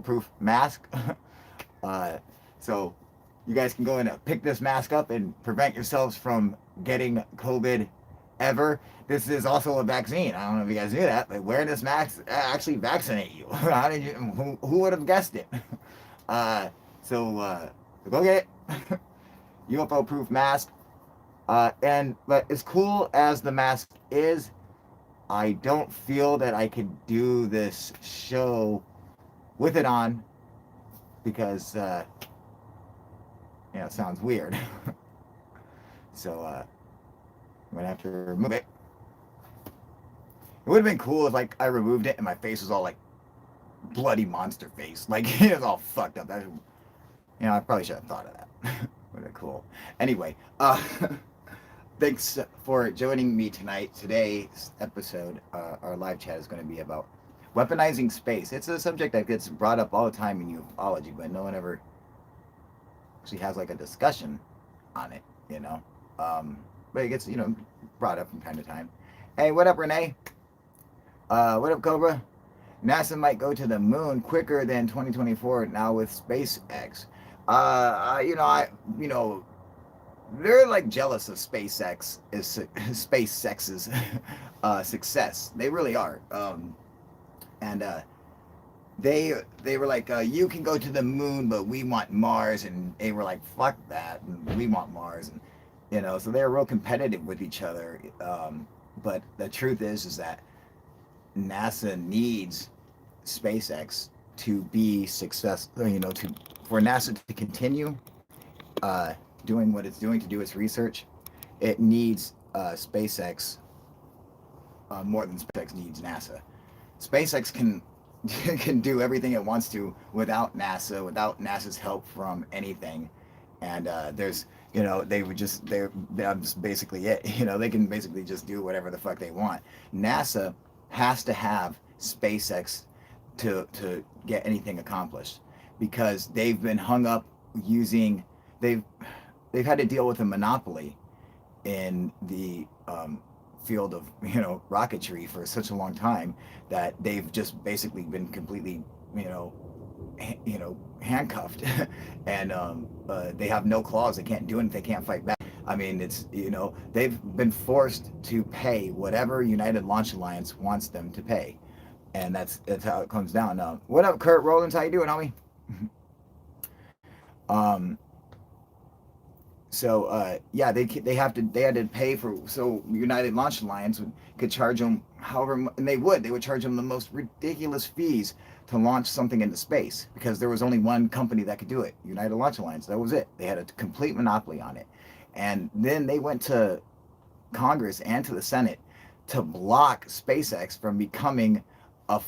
proof mask. So you guys can go and pick this mask up and prevent yourselves from getting COVID ever. This is also a vaccine. I don't know if you guys knew that, but wearing this mask actually vaccinate you. How did you? Who would have guessed it? Uh, so go get it. UFO proof mask. But as cool as the mask is, I don't feel that I could do this show with it on because it sounds weird. So I'm gonna have to remove it. It would have been cool if like I removed it and my face was all like bloody monster face, like it was all fucked up. I probably should have thought of that. Would have been cool. Anyway, thanks for joining me tonight. Today's episode, our live chat is going to be about weaponizing space. It's a subject that gets brought up all the time in ufology, but no one ever actually has like a discussion on it, But it gets, brought up from time to time. Hey, what up, Renee? What up, Cobra? NASA might go to the moon quicker than 2024 now with SpaceX. They're like jealous of SpaceX's success. They really are. And they were like, you can go to the moon, but we want Mars, and they were like, fuck that, and we want Mars, and so they're real competitive with each other. But the truth is that NASA needs SpaceX to be successful. For NASA to continue doing what it's doing, to do its research, it needs SpaceX more than SpaceX needs NASA. SpaceX can do everything it wants to without NASA, without NASA's help from anything. And that's basically it. They can basically just do whatever the fuck they want. NASA has to have SpaceX to get anything accomplished, because they've been hung up using they've had to deal with a monopoly in the field of rocketry for such a long time that they've just basically been completely handcuffed and they have no claws. They can't do anything. They can't fight back. I mean, it's they've been forced to pay whatever United Launch Alliance wants them to pay, and that's how it comes down. What up, Kurt Rollins? How you doing, homie? They had to pay for, so United Launch Alliance could charge them however, and they would charge them the most ridiculous fees to launch something into space, because there was only one company that could do it, United Launch Alliance. That was it. They had a complete monopoly on it. And then they went to Congress and to the Senate to block SpaceX from becoming a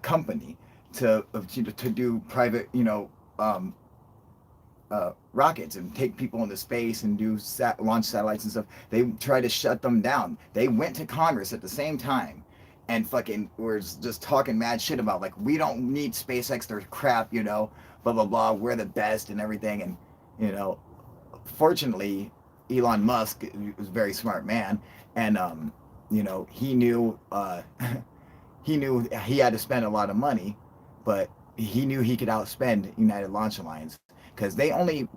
company to do private, rockets and take people into space and do launch satellites and stuff. They tried to shut them down. They went to Congress at the same time and were just talking mad shit about, like, we don't need SpaceX, they're crap, blah blah blah, we're the best and everything. And fortunately, Elon Musk was a very smart man, and he knew he had to spend a lot of money, but he knew he could outspend United Launch Alliance, because they only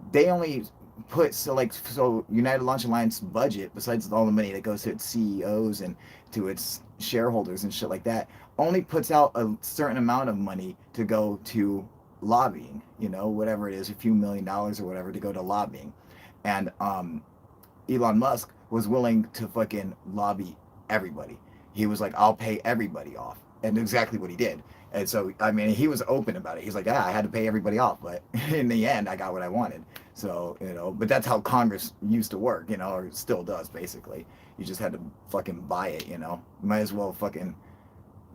put so United Launch Alliance budget, besides all the money that goes to its CEOs and to its shareholders and shit like that, only puts out a certain amount of money to go to lobbying, whatever it is, a few $1 million or whatever, to go to lobbying. And Elon Musk was willing to fucking lobby everybody. He was like, I'll pay everybody off. And exactly what he did. And so, I mean, he was open about it. He's like, I had to pay everybody off, but in the end, I got what I wanted. So, but that's how Congress used to work, or still does, basically. You just had to fucking buy it, Might as well fucking,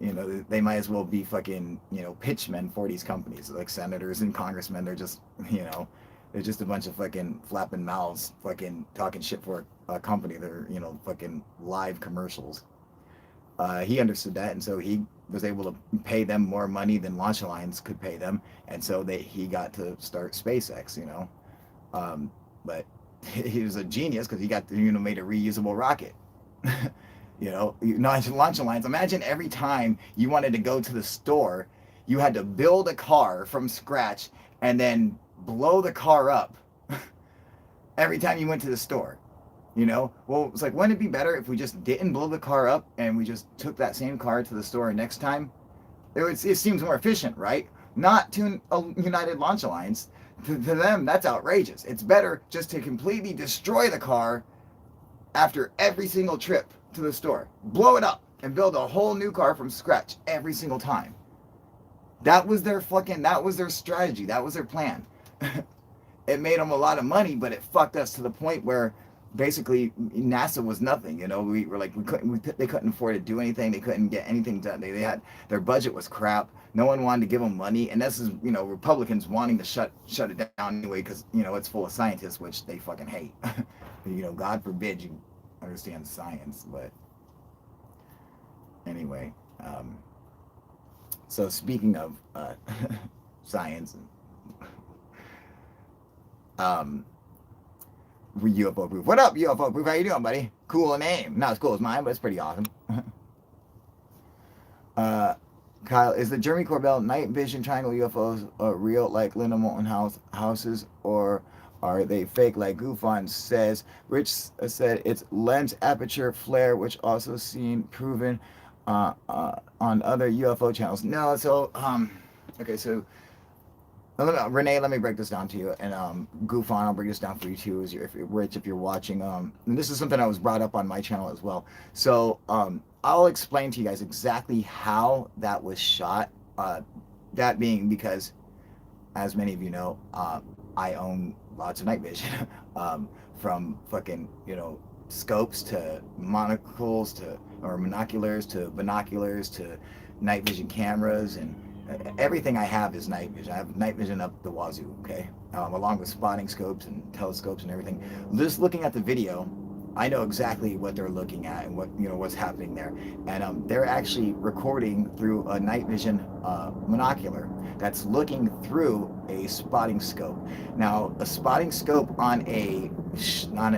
they might as well be fucking, pitchmen for these companies, like senators and congressmen. They're just, they're just a bunch of fucking flapping mouths, fucking talking shit for a company. They're, fucking live commercials. He understood that, and so he was able to pay them more money than Launch Alliance could pay them, and so he got to start SpaceX, but he was a genius because he got made a reusable rocket. Launch Alliance. Imagine every time you wanted to go to the store, you had to build a car from scratch and then blow the car up every time you went to the store. You know, well, it's like, wouldn't it be better if we just didn't blow the car up and we just took that same car to the store next time? It seems more efficient, right? Not to a United Launch Alliance. To them, that's outrageous. It's better just to completely destroy the car after every single trip to the store, blow it up, and build a whole new car from scratch every single time. That was their strategy. That was their plan. It made them a lot of money, but it fucked us to the point where basically NASA was nothing. You know, we were like, they couldn't afford to do anything. They couldn't get anything done. They had, their budget was crap. No one wanted to give them money. And this is, you know, Republicans wanting to shut it down anyway, because, you know, it's full of scientists, which they fucking hate. You know, God forbid you understand science. But anyway, so speaking of science, um, UFO Proof. What up, UFO Proof? How you doing, buddy? Cool name. Not as cool as mine, but it's pretty awesome. Kyle, is the Jeremy Corbell night vision triangle UFOs real like Linda Moulton houses, or are they fake like Gufon says? Rich said it's lens aperture flare, which also seen proven on other UFO channels. No, so okay, so Renee, let me break this down to you, and Goof on, I'll break this down for you too, if you're watching. And this is something that was brought up on my channel as well. So I'll explain to you guys exactly how that was shot. That being because, as many of you know, I own lots of night vision, from fucking, you know, scopes to monocles to or monoculars to binoculars to night vision cameras, and everything I have is night vision. I have night vision up the wazoo, okay? Along with spotting scopes and telescopes and everything. Just looking at the video, I know exactly what they're looking at and what, you know, what's happening there. And they're actually recording through a night vision monocular that's looking through a spotting scope. Now, a spotting scope on a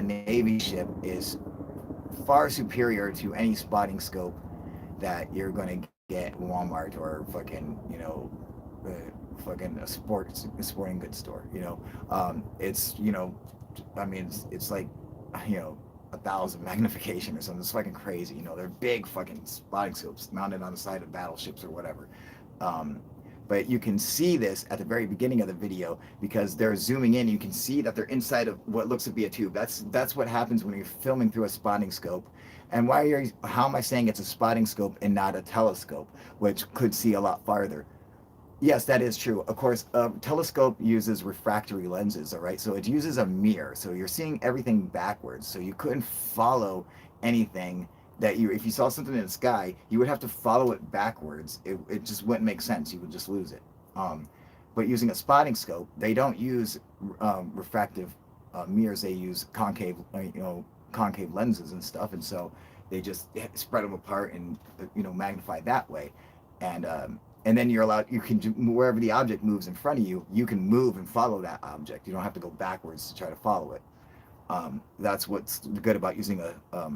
Navy ship is far superior to any spotting scope that you're going to get Walmart or fucking, you know, fucking a sporting goods store. You know, it's, you know, I mean, it's like, you know, 1,000 magnification or something. It's fucking crazy. You know, they're big fucking spotting scopes mounted on the side of battleships or whatever. But you can see this at the very beginning of the video because they're zooming in. You can see that they're inside of what looks to be a tube. That's what happens when you're filming through a spotting scope. And how am I saying it's a spotting scope and not a telescope, which could see a lot farther? Yes, that is true. Of course, a telescope uses refractory lenses, all right? So it uses a mirror. So you're seeing everything backwards. So you couldn't follow anything if you saw something in the sky, you would have to follow it backwards. It just wouldn't make sense. You would just lose it. But using a spotting scope, they don't use refractive mirrors. They use concave, concave lenses and stuff. And so they just spread them apart and, you know, magnify that way. And then you can do, wherever the object moves in front of you, you can move and follow that object. You don't have to go backwards to try to follow it. That's what's good about using a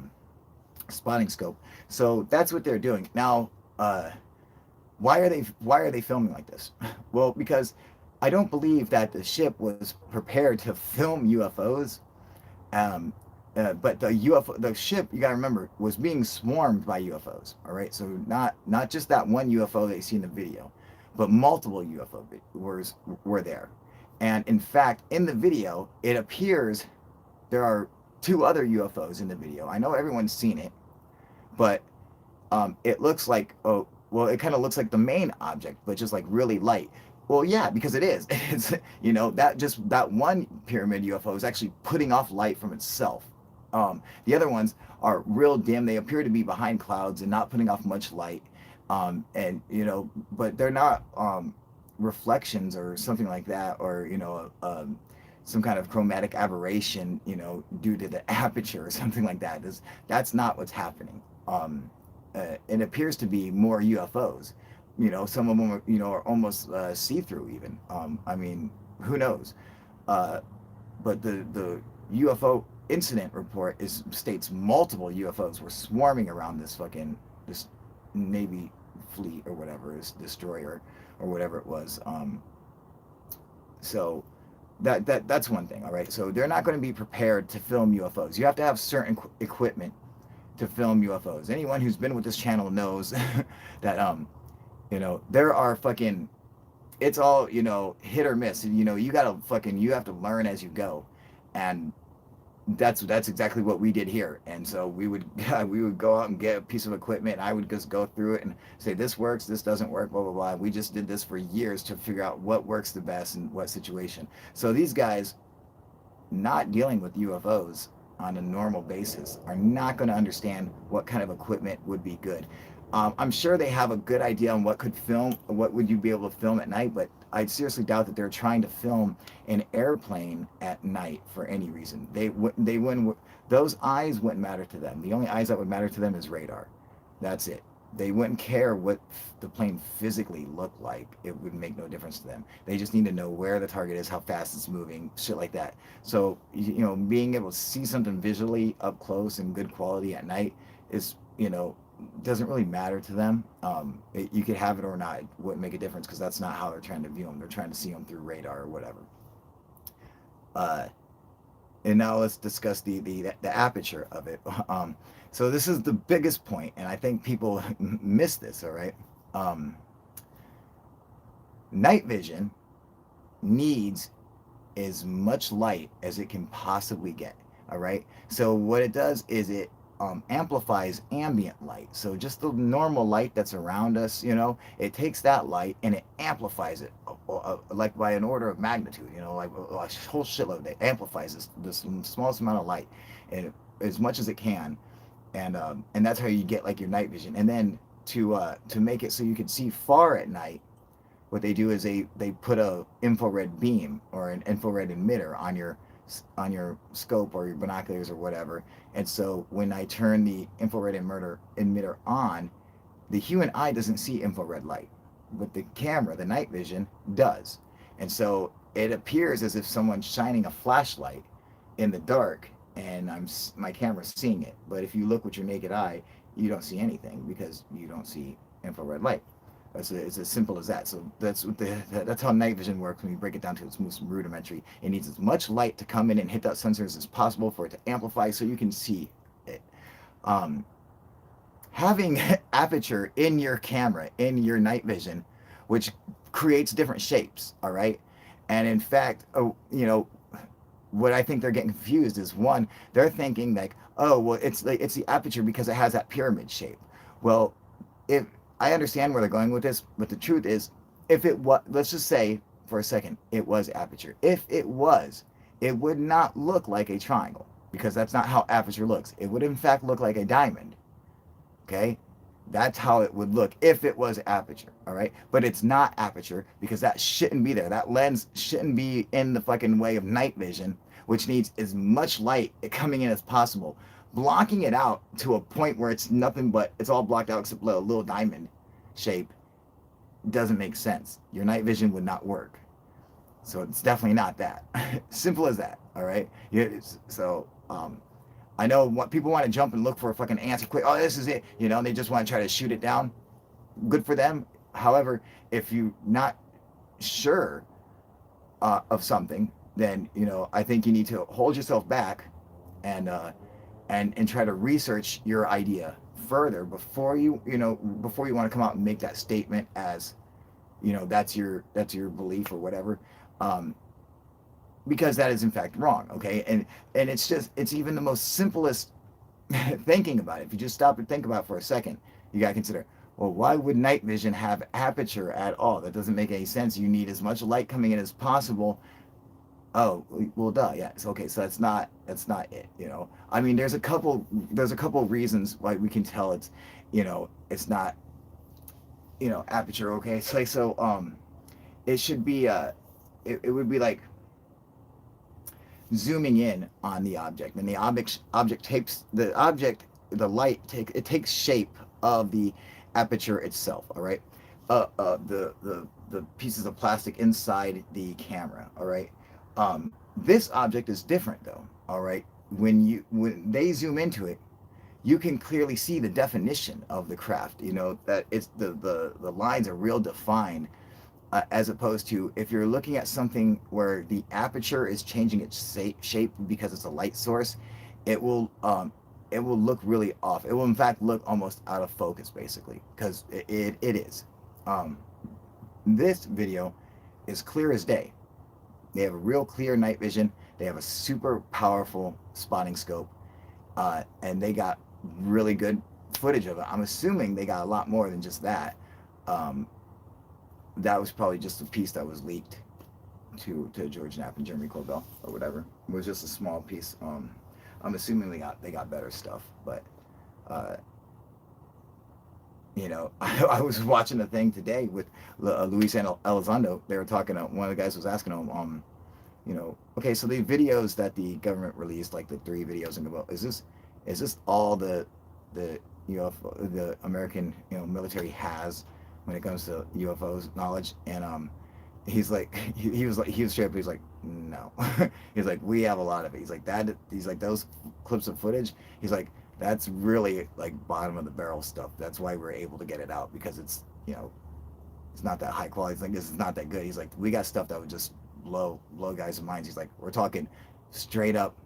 spotting scope. So that's what they're doing now. Why are they filming like this? Well, because I don't believe that the ship was prepared to film UFOs. But the ship, you gotta remember, was being swarmed by UFOs. All right, so not just that one UFO that you see in the video, but multiple UFO were there. And in fact, in the video, it appears there are 2 other UFOs in the video. I know everyone's seen it, but it looks like, it kind of looks like the main object, but just like really light. Well, yeah, because it is. It's, you know, that one pyramid UFO is actually putting off light from itself. The other ones are real dim. They appear to be behind clouds and not putting off much light. And, you know, but they're not reflections or something like that, or, you know, some kind of chromatic aberration, you know, due to the aperture or something like that. That's not what's happening. It appears to be more UFOs. You know, some of them are, you know, are almost see-through even. I mean, who knows? But the UFO incident report states multiple UFOs were swarming around this Navy fleet or whatever, this destroyer, or whatever it was. So that's one thing. All right, so they're not going to be prepared to film UFOs. You have to have certain equipment to film UFOs. Anyone who's been with this channel knows that there are fucking, it's all, hit or miss. And you have to learn as you go. And that's exactly what we did here. And so we would go out and get a piece of equipment, and I would just go through it and say, this works, this doesn't work, blah blah blah. We just did this for years to figure out what works the best in what situation. So these guys, not dealing with UFOs on a normal basis, are not going to understand what kind of equipment would be good. I'm sure they have a good idea on what would you be able to film at night, but I seriously doubt that they're trying to film an airplane at night for any reason. They wouldn't. Those eyes wouldn't matter to them. The only eyes that would matter to them is radar. That's it. They wouldn't care what the plane physically looked like. It would make no difference to them. They just need to know where the target is, how fast it's moving, shit like that. So, being able to see something visually up close and good quality at night is, doesn't really matter to them. You could have it or not. It wouldn't make a difference because that's not how they're trying to view them. They're trying to see them through radar or whatever. Uh, and now let's discuss the aperture of it. So this is the biggest point, and I think people miss this. All right, night vision needs as much light as it can possibly get. All right, so what it does is it amplifies ambient light. So just the normal light that's around us, it takes that light and it amplifies it, like by an order of magnitude, like a whole shitload. It amplifies this smallest amount of light, and as much as it can, and that's how you get like your night vision. And then to make it so you can see far at night, what they do is they put a infrared beam or an infrared emitter on your scope or your binoculars or whatever. And so when I turn the infrared emitter on, the human eye doesn't see infrared light, but the camera, the night vision, does. And so it appears as if someone's shining a flashlight in the dark, and my camera's seeing it. But if you look with your naked eye, you don't see anything because you don't see infrared light. It's as simple as that. So that's how night vision works when you break it down to its most rudimentary. It needs as much light to come in and hit that sensors as possible for it to amplify so you can see it. Having aperture in your camera, in your night vision, which creates different shapes, all right? And in fact, what I think they're getting confused is, one, they're thinking like, oh, well, it's the aperture because it has that pyramid shape. Well, if I understand where they're going with this, but the truth is, if it was, let's just say for a second, it was aperture. If it was, it would not look like a triangle because that's not how aperture looks. It would in fact look like a diamond. Okay? That's how it would look if it was aperture, all right? But it's not aperture because that shouldn't be there. That lens shouldn't be in the fucking way of night vision, which needs as much light coming in as possible. Blocking it out to a point where it's nothing but, it's all blocked out except a little diamond shape doesn't make sense. Your night vision would not work. So it's definitely not that. Simple as that, all right? So, I know what people want to jump and look for a fucking answer quick. Oh, this is it. They just want to try to shoot it down. Good for them. However, if you're not sure of something, then, I think you need to hold yourself back and try to research your idea further before you want to come out and make that statement as, that's your belief or whatever. Because that is in fact wrong, okay? And it's even the most simplest thinking about it. If you just stop and think about it for a second, you gotta consider, well, why would night vision have aperture at all? That doesn't make any sense. You need as much light coming in as possible. Oh, well, duh, yeah. It's okay. So that's not it. I mean, there's a couple reasons why we can tell it's not, aperture. Okay, so it should be it would be like zooming in on the object, and the object takes it takes shape of the aperture itself. All right, the pieces of plastic inside the camera. All right, this object is different though. All right, when they zoom into it, you can clearly see the definition of the craft. That it's the lines are real defined, as opposed to if you're looking at something where the aperture is changing its shape because it's a light source, it will it will look really off. It will in fact look almost out of focus basically because it is. Um, this video is clear as day. They have a real clear night vision. They have a super powerful spotting scope, and they got really good footage of it. I'm assuming they got a lot more than just that. Um, that was probably just a piece that was leaked to George Knapp and Jeremy Corbell or whatever. It was just a small piece. I'm assuming they got better stuff, but uh, you know, I was watching a thing today with Luis Elizondo. They were talking. One of the guys was asking him, you know, okay, so the videos that the government released, like the 3 videos, and about is this all the UFO the American military has when it comes to UFOs knowledge? And he's like he was straight up. He's like, no. He's like, we have a lot of it. He's like that. He's like, those clips of footage. He's like, that's really like bottom of the barrel stuff. That's why we're able to get it out, because it's it's not that high quality. It's like, this is not that good. He's like, we got stuff that would just blow guys' minds. He's like, we're talking straight up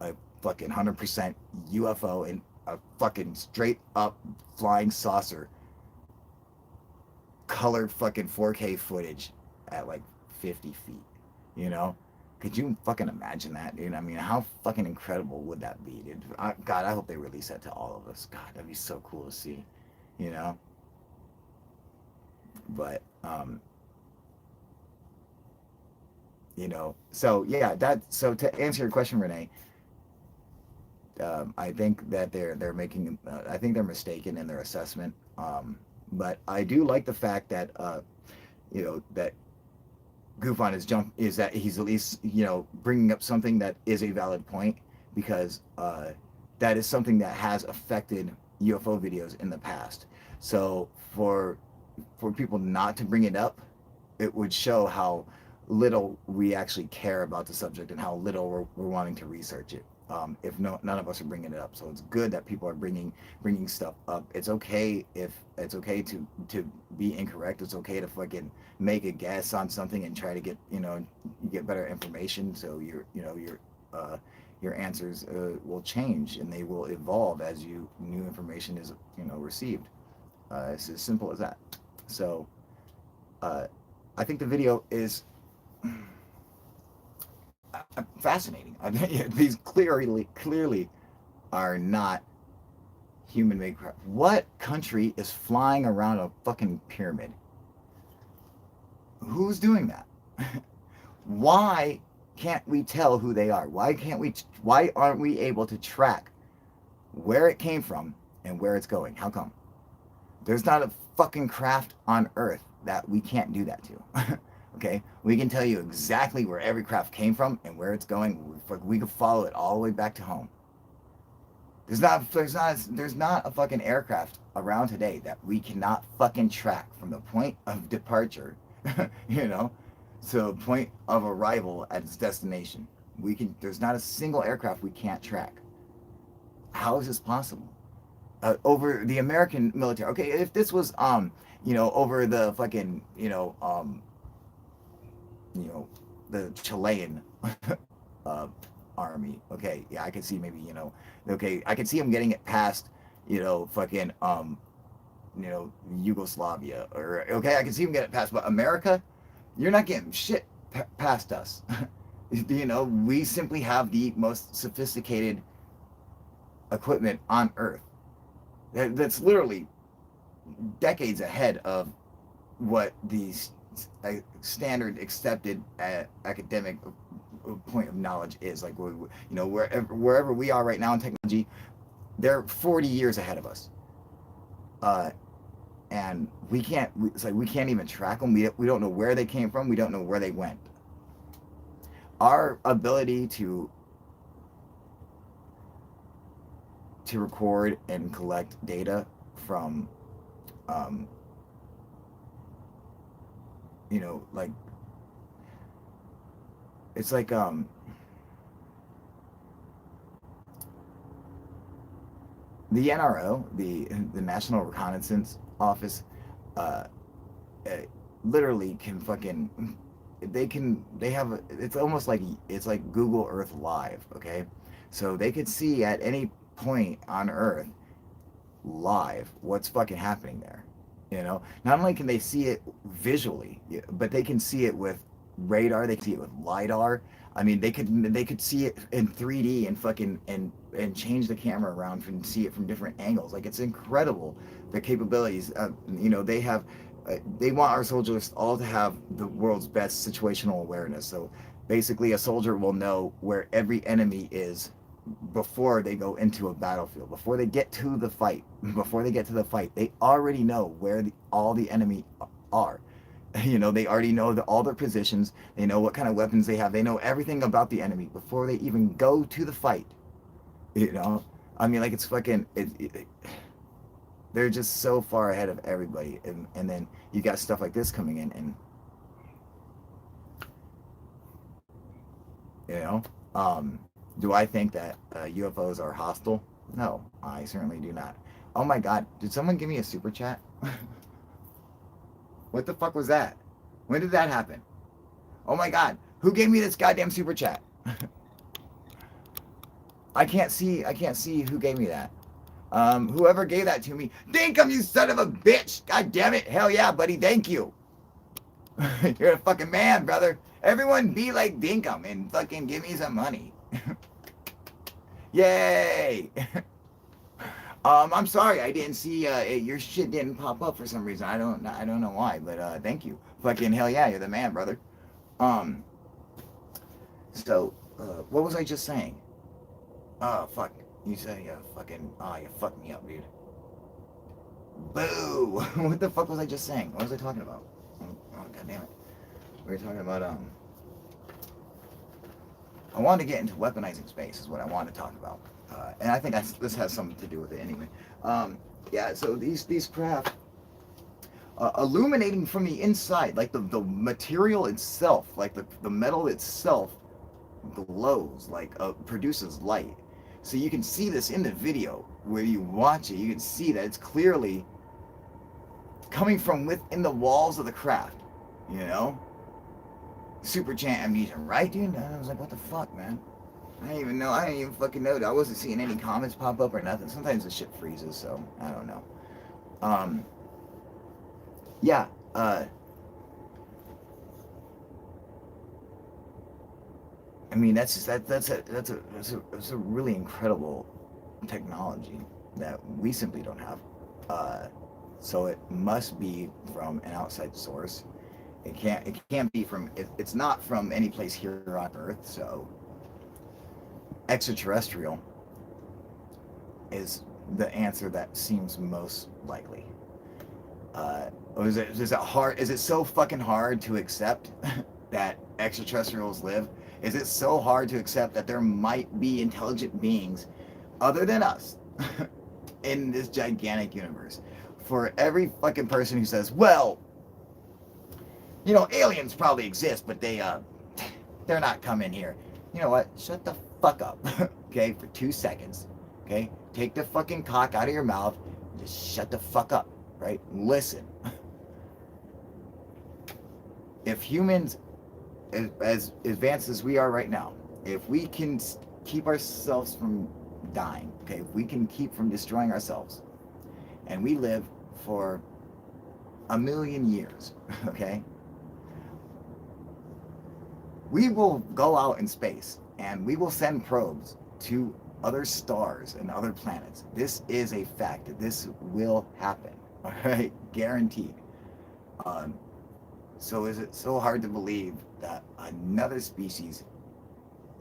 a fucking 100% UFO and a fucking straight up flying saucer colored fucking 4K footage at like 50 feet. You know? Could you fucking imagine that, dude? I mean, how fucking incredible would that be, dude? God, I hope they release that to all of us. God, that'd be so cool to see, you know? But, so yeah, so to answer your question, Renee, I think that they're making, I think they're mistaken in their assessment. But I do like the fact that, that Gufon is that he's at least bringing up something that is a valid point, because that is something that has affected UFO videos in the past. So for people not to bring it up, it would show how little we actually care about the subject and how little we're wanting to research it. If none of us are bringing it up, so it's good that people are bringing stuff up. It's okay if it's okay to be incorrect. It's okay to fucking make a guess on something and try to get better information. So your answers will change and they will evolve as new information is received. It's as simple as that. So I think the video is fascinating. These clearly are not human-made craft. What country is flying around a fucking pyramid? Who's doing that? Why can't we tell who they are? Why aren't we able to track where it came from and where it's going? How come? There's not a fucking craft on Earth that we can't do that to. Okay, we can tell you exactly where every craft came from and where it's going. We can follow it all the way back to home. There's not a fucking aircraft around today that we cannot fucking track from the point of departure, to the point of arrival at its destination. There's not a single aircraft we can't track. How is this possible? Over the American military. Okay, if this was over the fucking the Chilean army. Okay, yeah, I could see maybe okay, I could see them getting it past fucking Yugoslavia, or okay, I can see them get it past, but America, you're not getting shit past us. We simply have the most sophisticated equipment on Earth. That's literally decades ahead of what these standard accepted academic point of knowledge is. Like wherever we are right now in technology, they're 40 years ahead of us, and it's like we can't even track them. We don't know where they came from. We don't know where they went. Our ability to record and collect data from like it's like the NRO, the National Reconnaissance Office, literally can fucking, they have, it's almost like, it's like Google Earth Live, okay? So they could see at any point on Earth live what's fucking happening there. You know, not only can they see it visually, but they can see it with radar. They can see it with lidar. I mean, they could see it in 3D and fucking and change the camera around and see it from different angles. Like, it's incredible the capabilities. You know, they have. They want our soldiers all to have the world's best situational awareness. So basically, a soldier will know where every enemy is before they go into a battlefield, before they get to the fight, they already know where all the enemy are. You know, they already know all their positions. They know what kind of weapons they have. They know everything about the enemy before they even go to the fight. You know, I mean, like, it's fucking. They're just so far ahead of everybody, and then you got stuff like this coming in, and you know, do I think that UFOs are hostile? No, I certainly do not. Oh my God, did someone give me a super chat? What the fuck was that? When did that happen? Oh my God, who gave me this goddamn super chat? I can't see who gave me that. Whoever gave that to me, Dinkum, you son of a bitch! God damn it! Hell yeah, buddy, thank you. You're a fucking man, brother. Everyone be like Dinkum and fucking give me some money. Yay! I'm sorry, I didn't see your shit didn't pop up for some reason. I don't know why, but thank you. Fucking hell yeah, you're the man, brother. Um, so what was I just saying? Oh fuck, you say fucking you fucked me up, dude. Boo! What the fuck was I just saying? What was I talking about? Oh god damn it. We were talking about I wanted to get into weaponizing space is what I wanted to talk about, and I think this has something to do with it anyway. Yeah, so these craft illuminating from the inside, like the material itself, like the metal itself glows, like produces light. So you can see this in the video where you watch it. You can see that it's clearly coming from within the walls of the craft. You know, super chant amnesia, right, dude? And I was like, what the fuck, man? I didn't even know. I didn't even fucking know. I wasn't seeing any comments pop up or nothing. Sometimes the shit freezes, so I don't know. Um, yeah. I mean, that's a really incredible technology that we simply don't have. So it must be from an outside source. It can't be from. It's not from any place here on Earth. So extraterrestrial is the answer that seems most likely. Or is it hard? Is it so fucking hard to accept that extraterrestrials live? Is it so hard to accept that there might be intelligent beings other than us in this gigantic universe? For every fucking person who says, well, you know, aliens probably exist, but they're not coming here. You know what? Shut the fuck up, okay, for 2 seconds. Okay, take the fucking cock out of your mouth and just shut the fuck up, right? Listen. If humans, as advanced as we are right now, if we can keep ourselves from dying, okay, if we can keep from destroying ourselves, and we live for 1,000,000 years, okay, we will go out in space and we will send probes to other stars and other planets. This is a fact. This will happen. All right, guaranteed. Um, so is it so hard to believe that another species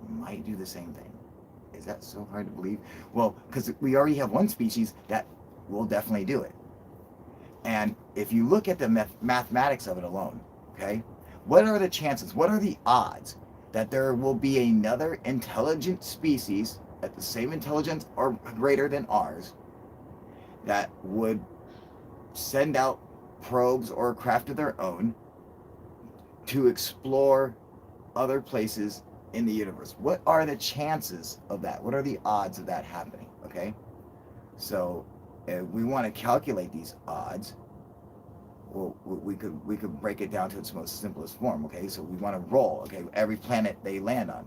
might do the same thing? Is that so hard to believe? Well, because we already have one species that will definitely do it. And if you look at the mathematics of it alone, okay, what are the chances, what are the odds that there will be another intelligent species at the same intelligence or greater than ours that would send out probes or craft of their own to explore other places in the universe? What are the chances of that? What are the odds of that happening? Okay, so we want to calculate these odds. Well, we could break it down to its most simplest form. Okay, so we want to roll. Okay, every planet they land on,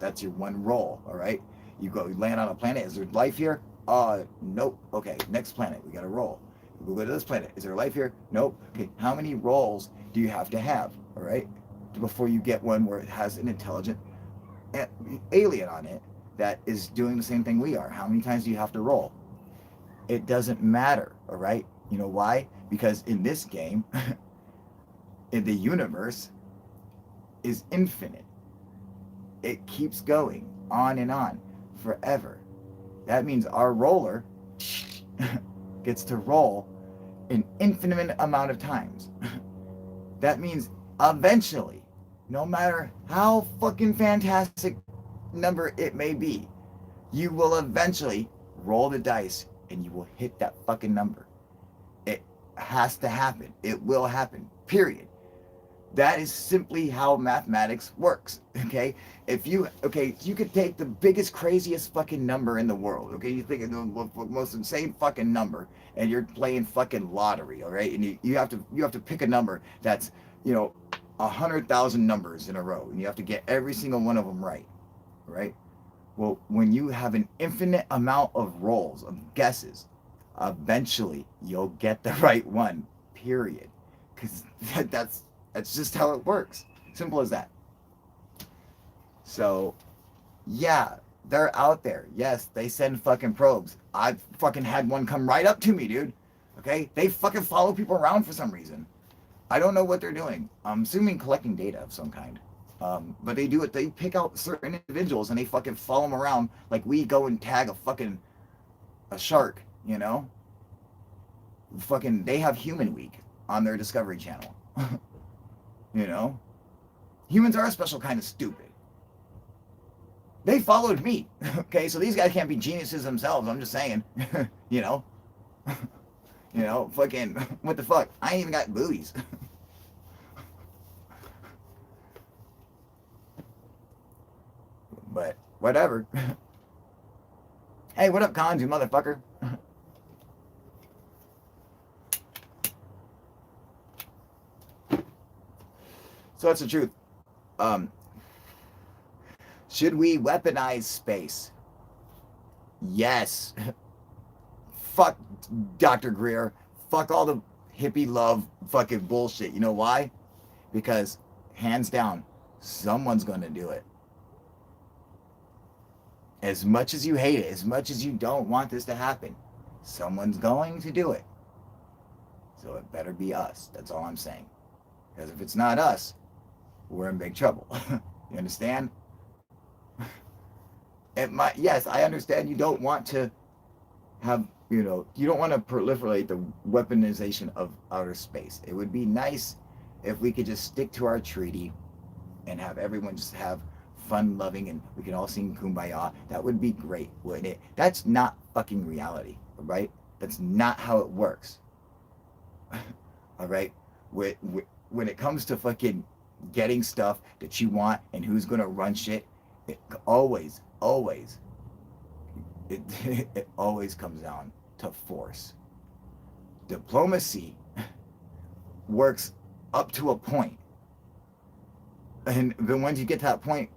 that's your one roll. All right, you land on a planet. Is there life here? Nope. Okay, next planet. We got to roll. We go to this planet. Is there life here? Nope. Okay, how many rolls do you have to have? All right, before you get one where it has an intelligent alien on it that is doing the same thing we are. How many times do you have to roll? It doesn't matter. All right. You know why? Because in this game, in the universe is infinite. It keeps going on and on forever. That means our roller gets to roll an infinite amount of times. That means eventually, no matter how fucking fantastic number it may be, you will eventually roll the dice and you will hit that fucking number. It has to happen. It will happen. Period. That is simply how mathematics works. Okay? You could take the biggest, craziest fucking number in the world. Okay? You think of the most insane fucking number, and you're playing fucking lottery, all right? And you have to pick a number that's, 100,000 numbers in a row, and you have to get every single one of them right. Right? Well, when you have an infinite amount of rolls, of guesses, eventually you'll get the right one. Period. Because that's just how it works. Simple as that. So, yeah, they're out there. Yes, they send fucking probes. I fucking had one come right up to me, dude. Okay? They fucking follow people around for some reason. I don't know what they're doing. I'm assuming collecting data of some kind. But they do it. They pick out certain individuals and they fucking follow them around like we go and tag a shark, Fucking, they have Human Week on their Discovery Channel. Humans are a special kind of stupid. They followed me. Okay, so these guys can't be geniuses themselves. I'm just saying. Fucking, what the fuck? I ain't even got booties. But whatever. Hey, what up, Cons, you motherfucker? So that's the truth. Should we weaponize space? Yes. Fuck Dr. Greer. Fuck all the hippie love fucking bullshit. You know why? Because hands down, someone's going to do it. As much as you hate it, as much as you don't want this to happen, someone's going to do it. So it better be us. That's all I'm saying. Because if it's not us, we're in big trouble. You understand? Yes, I understand you don't want to have, you don't want to proliferate the weaponization of outer space. It would be nice if we could just stick to our treaty and have everyone just have fun loving and we can all sing Kumbaya. That would be great, wouldn't it? That's not fucking reality, right? That's not how it works. All right? When it comes to fucking getting stuff that you want and who's going to run shit, it always comes down to force. Diplomacy works up to a point. And then once you get to that point,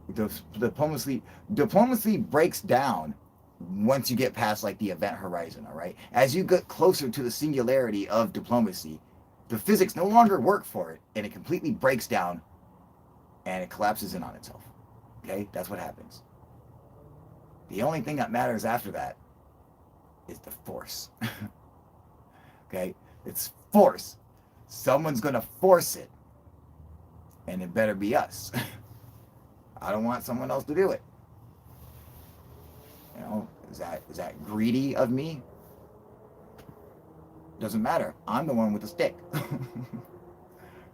diplomacy breaks down once you get past like the event horizon, all right? As you get closer to the singularity of diplomacy, the physics no longer work for it, and it completely breaks down, and it collapses in on itself. Okay? That's what happens. The only thing that matters after that is the force. Okay? It's force. Someone's going to force it. And it better be us. I don't want someone else to do it. Is that greedy of me? Doesn't matter. I'm the one with the stick.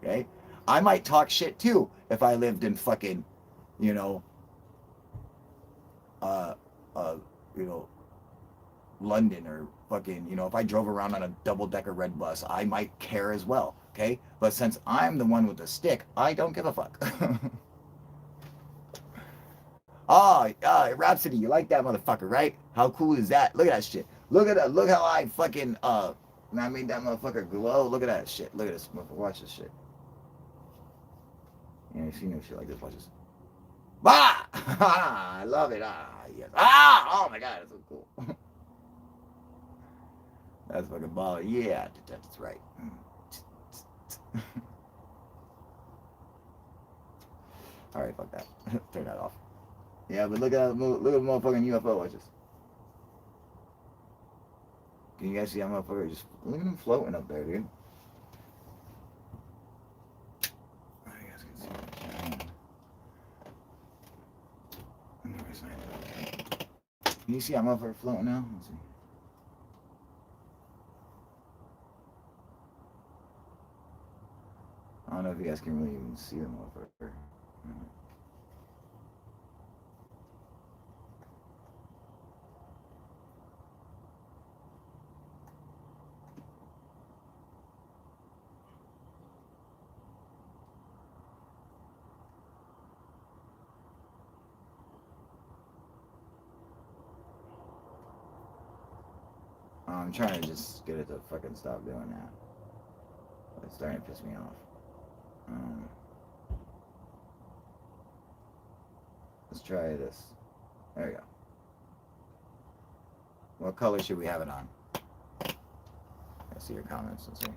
Okay? I might talk shit too if I lived in fucking, London or fucking, if I drove around on a double-decker red bus, I might care as well, okay? But since I'm the one with the stick, I don't give a fuck. Rhapsody, you like that motherfucker, right? How cool is that? Look at that shit. Look how I fucking, And I made that motherfucker glow. Look at that shit. Look at this motherfucker. Watch this shit. You ain't seen no shit like this. Watch this. Bah! I love it. Ah, yes. Ah! Oh my god, it's so cool. That's fucking baller. Yeah, that's right. All right, fuck that. Turn that off. Yeah, but look at the motherfucking UFO. Watch this. Can you guys see that motherfucker? Just look at him floating up there, dude. Oh, you guys can see that. Can you see that motherfucker floating now? Let's see. I don't know if you guys can really even see the motherfucker. I'm trying to just get it to fucking stop doing that. It's starting to piss me off. Let's try this. There we go. What color should we have it on? I see your comments. Let's see.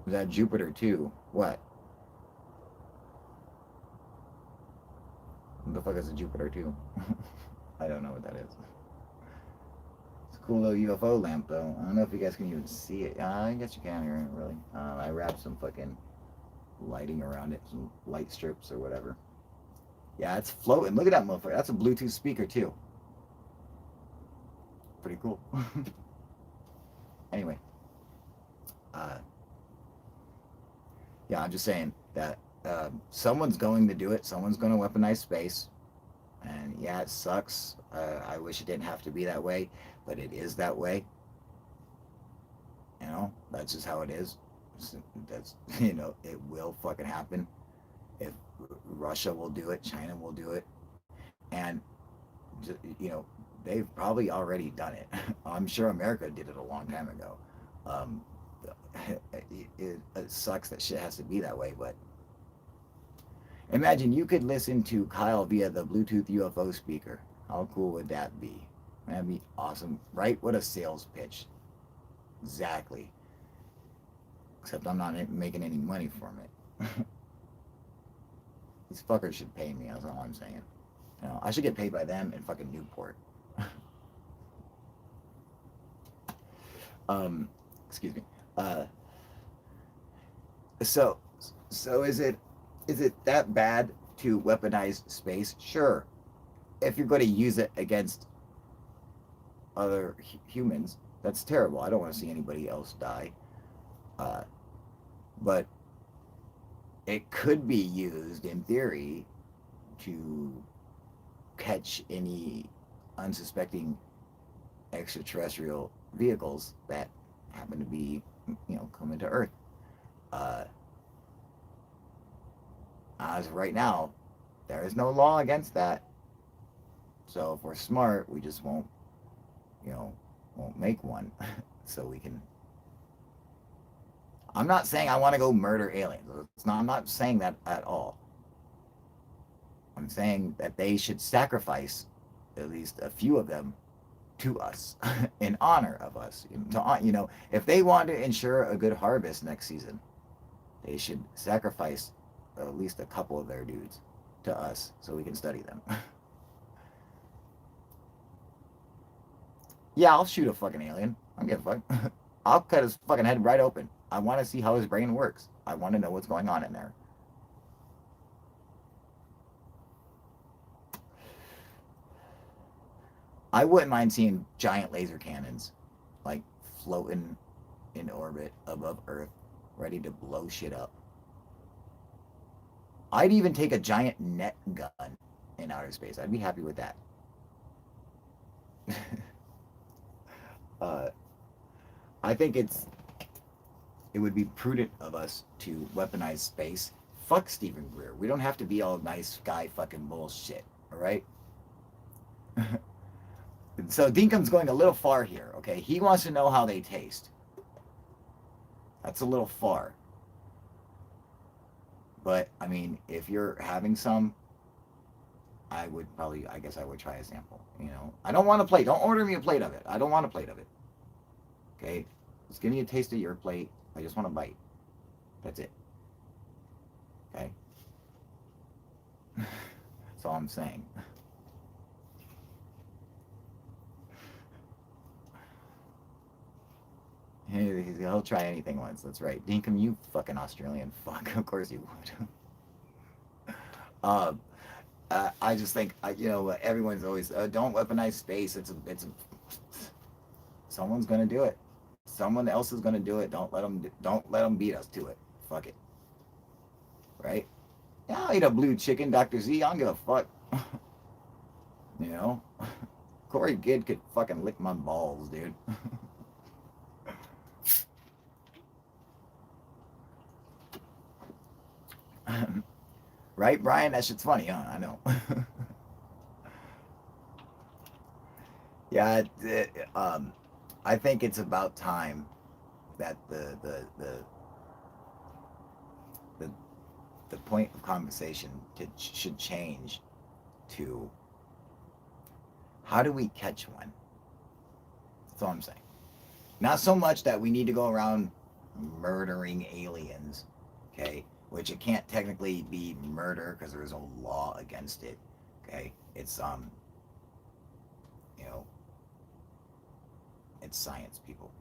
Is that Jupiter 2? What? What the fuck is a Jupiter 2? I don't know what that is. It's a cool little UFO lamp, though. I don't know if you guys can even see it. I guess you can here, really. I wrapped some fucking lighting around it, some light strips or whatever. Yeah, it's floating. Look at that motherfucker. That's a Bluetooth speaker, too. Pretty cool. Anyway. Yeah, I'm just saying that someone's going to do it. Someone's going to weaponize space. And yeah, it sucks. I wish it didn't have to be that way, but it is that way. You know, that's just how it is. That's, you know, it will fucking happen. If Russia will do it, China will do it, and you know, they've probably already done it. I'm sure America did it a long time ago. Um, it sucks that shit has to be that way, but imagine you could listen to Kyle via the Bluetooth UFO speaker. How cool would that be? That'd be awesome. Right? What a sales pitch. Exactly. Except I'm not making any money from it. These fuckers should pay me. That's all I'm saying. You know, I should get paid by them in fucking Newport. Excuse me. So is it that bad to weaponize space? Sure. If you're going to use it against other humans, that's terrible. I don't want to see anybody else die. But it could be used in theory to catch any unsuspecting extraterrestrial vehicles that happen to be, you know, coming to Earth. As of right now, there is no law against that. So if we're smart, we just won't, you know, won't make one. So we can. I'm not saying I want to go murder aliens. I'm not saying that at all. I'm saying that they should sacrifice at least a few of them to us in honor of us. You know, if they want to ensure a good harvest next season, they should sacrifice at least a couple of their dudes to us so we can study them. Yeah, I'll shoot a fucking alien. I don't give a fuck. I'll cut his fucking head right open. I want to see how his brain works. I want to know what's going on in there. I wouldn't mind seeing giant laser cannons, like, floating in orbit above Earth, ready to blow shit up. I'd even take a giant net gun in outer space. I'd be happy with that. I think it would be prudent of us to weaponize space. Fuck Stephen Greer. We don't have to be all nice guy fucking bullshit, all right? So Dinkum's going a little far here, okay? He wants to know how they taste. That's a little far. But, I mean, if you're having some, I would probably, I guess I would try a sample, you know? I don't want a plate. Don't order me a plate of it. I don't want a plate of it. Okay? Just give me a taste of your plate. I just want a bite. That's it. Okay? That's all I'm saying. He'll try anything once. That's right. Dinkum, you fucking Australian fuck. Of course you would. um, I just think, you know, everyone's always, don't weaponize space. Someone's gonna do it. Someone else is gonna do it. Don't let them beat us to it. Fuck it. Right? Yeah, I'll eat a blue chicken, Dr. Z. I don't give a fuck. You know? Corey Gidd could fucking lick my balls, dude. Right, Brian? That shit's funny, huh? I know. Yeah, I think it's about time that the, the point of conversation should change to how do we catch one? That's all I'm saying. Not so much that we need to go around murdering aliens, okay? Which it can't technically be murder because there's no law against it, okay? It's you know, it's science, people.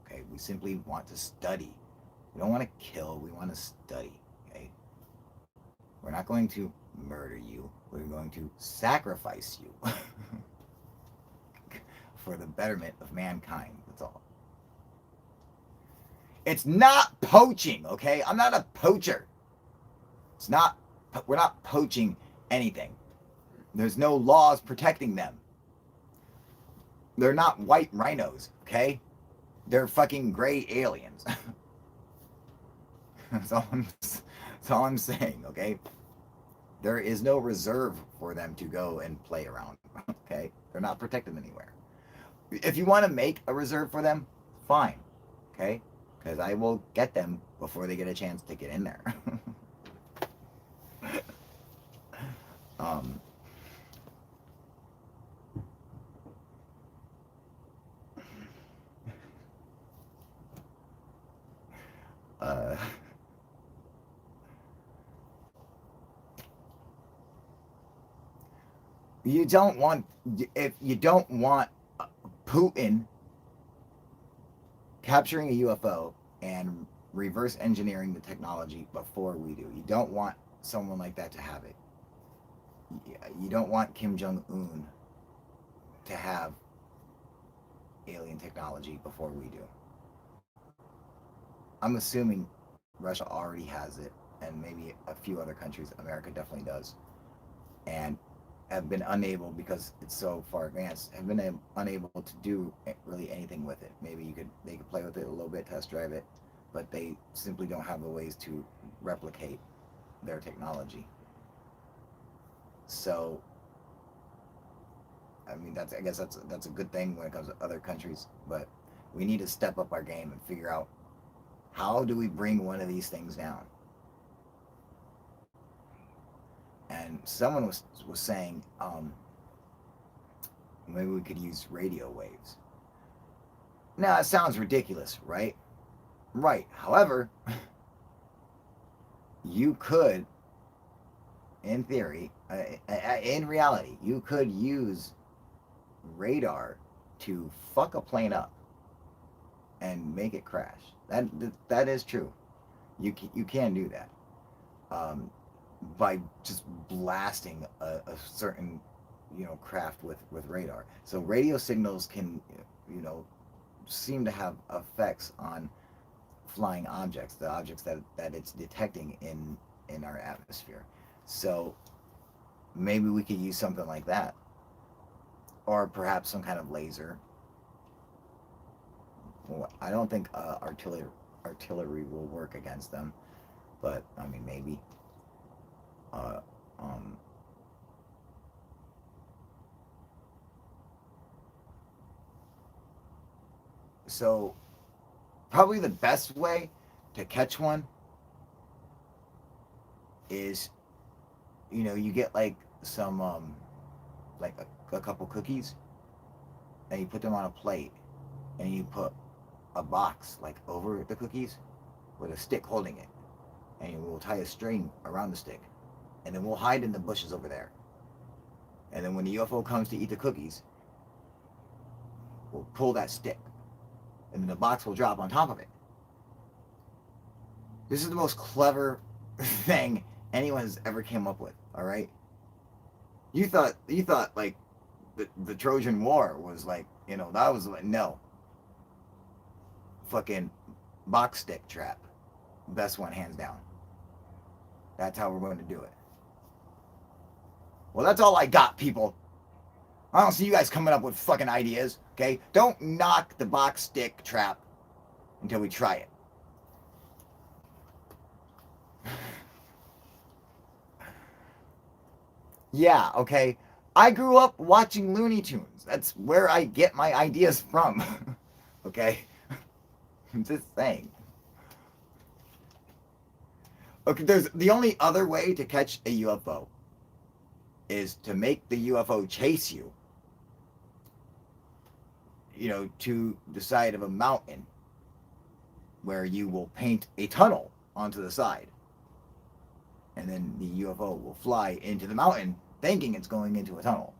Okay, we simply want to study. We don't want to kill. We want to study. Okay, we're not going to murder you. We're going to sacrifice you for the betterment of mankind. That's all. It's not poaching. Okay, I'm not a poacher. It's not. We're not poaching anything. There's no laws protecting them. They're not white rhinos. Okay. They're fucking gray aliens. that's all I'm saying, okay? There is no reserve for them to go and play around, okay? They're not protected anywhere. If you want to make a reserve for them, fine, okay? Because I will get them before they get a chance to get in there. um, uh, you don't want, if you don't want Putin capturing a UFO and reverse engineering the technology before we do. You don't want someone like that to have it. You don't want Kim Jong-un to have alien technology before we do. I'm assuming Russia already has it, and maybe a few other countries. America definitely does, and have been unable, because it's so far advanced, have been unable to do really anything with it. Maybe they could play with it a little bit, test drive it, but they simply don't have the ways to replicate their technology. So, I mean, I guess that's a good thing when it comes to other countries, but we need to step up our game and figure out, how do we bring one of these things down? And someone was saying, maybe we could use radio waves. Now, it sounds ridiculous, right? Right. However, you could, in theory, in reality, you could use radar to fuck a plane up and make it crash. That is true. You can do that. By just blasting a certain, craft with radar. So radio signals can, seem to have effects on flying objects, the objects that it's detecting in our atmosphere. So maybe we could use something like that, or perhaps some kind of laser. Well, I don't think artillery will work against them, but I mean, maybe. Uh, um, So probably the best way to catch one is, you get like some like a couple cookies, and you put them on a plate, and you put a box like over the cookies with a stick holding it, and we'll tie a string around the stick, and then we'll hide in the bushes over there. And then when the UFO comes to eat the cookies, we'll pull that stick, and then the box will drop on top of it. This is the most clever thing anyone's ever came up with. All right, you thought like the Trojan War was like, that was like, no, fucking box stick trap, best one hands down. That's how we're going to do it. Well, that's all I got, people. I don't see you guys coming up with fucking ideas. Okay, don't knock the box stick trap until we try it. Yeah, okay. I grew up watching Looney Tunes. That's where I get my ideas from. Okay? I'm just saying. Okay, there's the only other way to catch a UFO is to make the UFO chase you, to the side of a mountain where you will paint a tunnel onto the side. And then the UFO will fly into the mountain thinking it's going into a tunnel.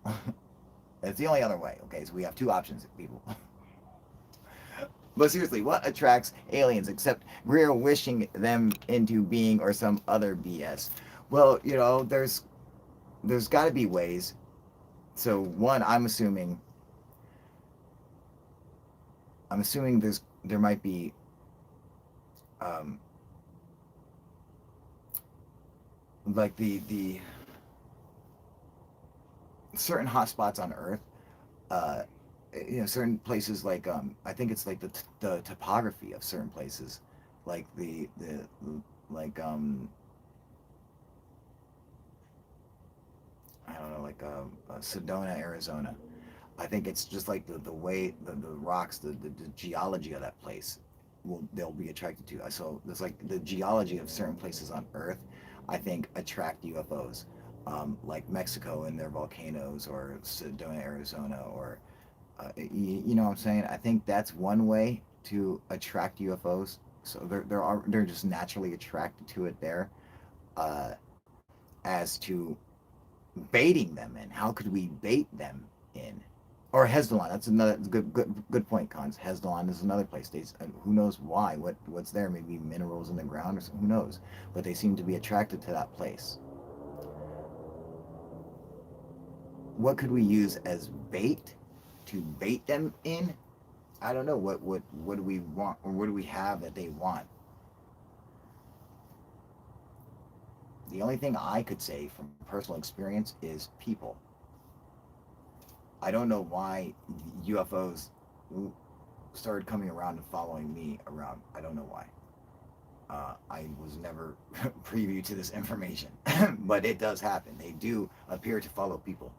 That's the only other way. Okay, so we have two options, people. But seriously, what attracts aliens except we're wishing them into being or some other BS? Well, there's got to be ways. So one, I'm assuming there might be um, like the certain hotspots on Earth. Uh, certain places like I think it's like the topography of certain places, like the like I don't know, like Sedona, Arizona. I think it's just like the way the rocks, the geology of that place they'll be attracted to. So there's like the geology of certain places on Earth, I think attract UFOs, like Mexico and their volcanoes, or Sedona, Arizona, or you know what I'm saying? I think that's one way to attract UFOs. So they're just naturally attracted to it there. Uh, as to baiting them in, how could we bait them in? Or Hezbollah, that's another good point, Cons. Hezbollah is another place. Who knows why? What's there? Maybe minerals in the ground, or who knows? But they seem to be attracted to that place. What could we use as bait to bait them in? I don't know. What do we want, or what do we have that they want? The only thing I could say from personal experience is people. I don't know why UFOs started coming around and following me around. I don't know why. I was never privy to this information, but it does happen. They do appear to follow people.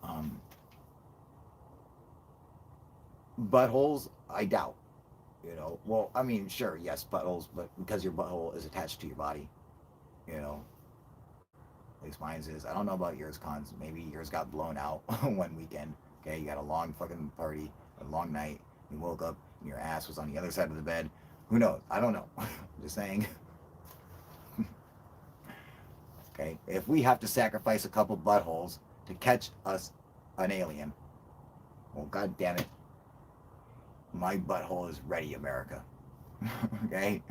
Um, buttholes, I doubt. Well, I mean, sure, yes, buttholes, but because your butthole is attached to your body, you know, at least mine is. I don't know about yours, Cons. Maybe yours got blown out one weekend. Okay, you got a long fucking party, a long night. You woke up and your ass was on the other side of the bed. Who knows? I don't know. I'm just saying. Okay, if we have to sacrifice a couple buttholes to catch us an alien, well, god damn it, my butthole is ready, America. Okay?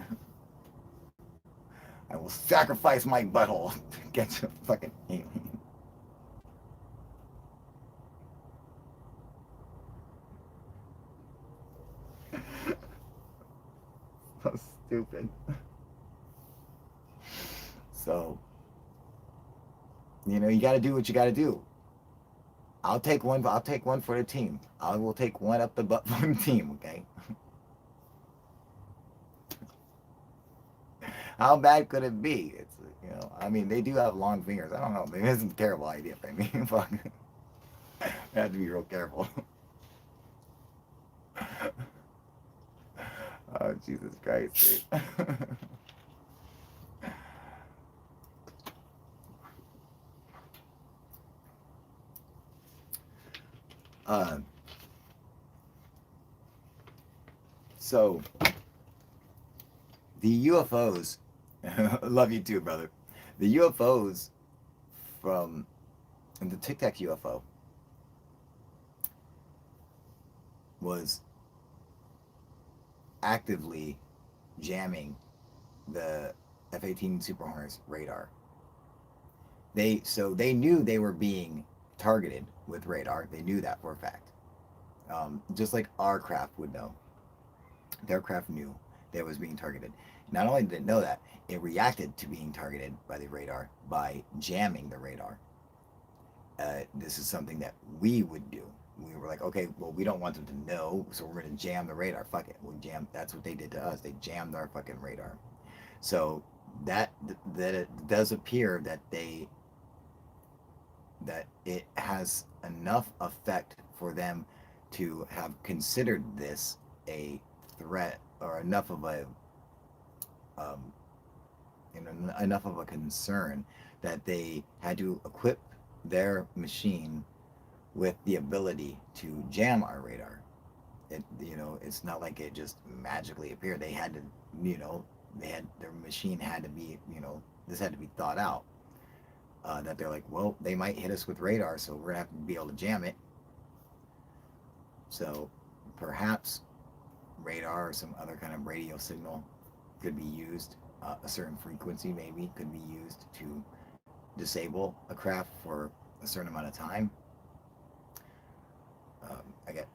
I will sacrifice my butthole to get you a fucking alien. So stupid. So, you got to do what you got to do. I'll take one. I'll take one for the team. I will take one up the butt for the team. Okay. How bad could it be? It's I mean, they do have long fingers. I don't know. Maybe it's a terrible idea for me. Fuck. I have to be real careful. Oh, Jesus Christ, dude. uh, so the UFOs, love you too, brother. The UFOs from the Tic Tac UFO was actively jamming the F-18 Super Hornet's radar. They knew they were being targeted with radar. They knew that for a fact. Just like our craft would know, their craft knew that it was being targeted. Not only did it know that, it reacted to being targeted by the radar by jamming the radar. This is something that we would do. We were like, okay, well, we don't want them to know, so we're going to jam the radar. Fuck it, we'll jam. That's what they did to us. They jammed our fucking radar. So that it does appear that it has enough effect for them to have considered this a threat or enough of a um, enough of a concern that they had to equip their machine with the ability to jam our radar. It's not like it just magically appeared. They had to, their machine had to be, this had to be thought out. That they're like, well, they might hit us with radar, so we're gonna have to be able to jam it. So perhaps radar or some other kind of radio signal could be used. A certain frequency maybe could be used to disable a craft for a certain amount of time. I get,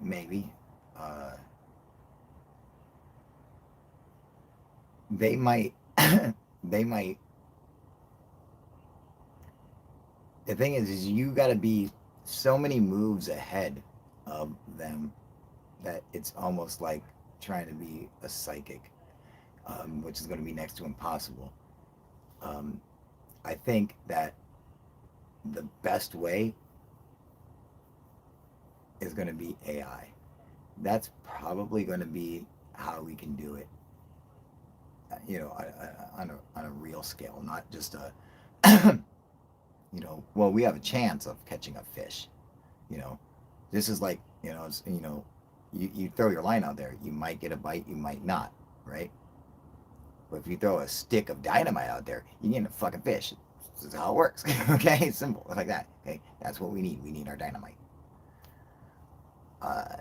maybe. Uh, they might, they might. The thing is you got to be so many moves ahead of them that it's almost like trying to be a psychic, which is going to be next to impossible. Um, I think that the best way is going to be AI. That's probably going to be how we can do it, on a real scale, not just a, well, we have a chance of catching a fish. You know, this is like, you throw your line out there, you might get a bite, you might not, right? But if you throw a stick of dynamite out there, you get a fucking fish. This is how it works. Okay, simple, like that. Okay, that's what we need. We need our dynamite. Uh,